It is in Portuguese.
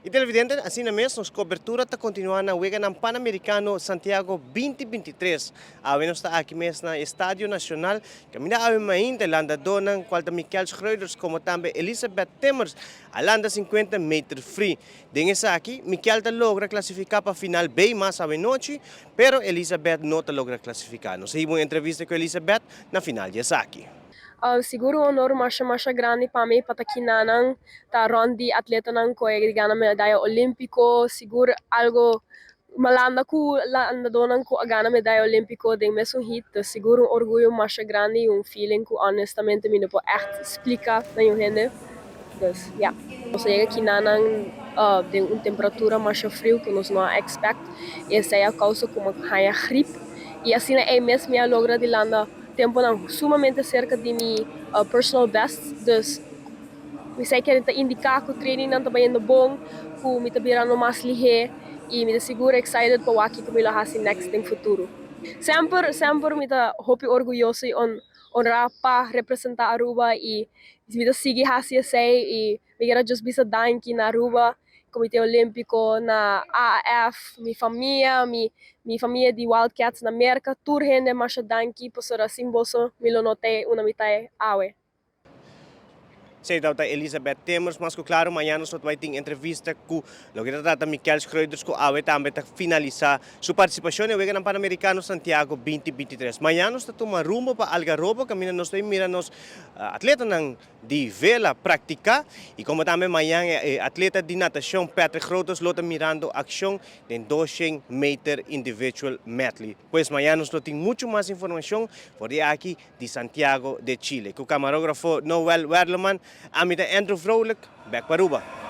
E televidente, assim mesmo, nossa cobertura está continuando na Wega ng Pan-Americano Santiago 2023. Awen está aqui mesmo na Estádio Nacional. Kamina awen mainda landa donan kwalta Michael Schroeders como também Elizabeth Temers a landa 50 meter free. Dengue sa aqui, Michael ta logra classificar para final bem mais awen noite, pero Elizabeth não ta logra classificar. Nós seguimos entrevista com Elizabeth na final de aqui. Siguro honor masya grande para mim para takinanang ta rondi atleta nang ko gana medalha olímpico siguro algo malanda ko landa donan ko gana medalha olímpico ding mesmo hit siguro um orgulho masya grande um feeling ko honestamente me não pode echt explicar na eu rende dus ja nós chega aqui nanang de temperatura masya frio que nós não expect e essa é a causa como a gripe e assim é mesmo me logra de landa tempo não sumamente cerca de mi personal best dus me sei que indicar que o training não está indo bom que me está virando mais ligeiro e me seguro excited para o aqui que me lá assim next em futuro sempre me está hope orgulhoso on rapa representar Aruba e me está seguir assim sei e me quero just bisa danki na Aruba Comitê Olímpico, na AAF, minha família de Wildcats na América, tur rende mas danki, posora simboso, milonote, una mitad awe. Sei daw ta Elizabeth Temers, mas ko claro, amanhã nós vai ter entrevista com o que trata Michael Schroeders, com awe também ta finalizar sua participação no Wega ng Pan-Americano Santiago 2023. Amanhã nós toma rumo para Algarrobo, caminho nós mira nos atleta ng de vela praticar e como também amanhã atleta de natação Patrick Grotos lota mirando ação de 200 meter individual medley. Pois amanhã nós tem muito mais informação por aqui de Santiago de Chile. Com o camarógrafo Noel Werleman, Amita Andrew Vrolijk, back para Aruba.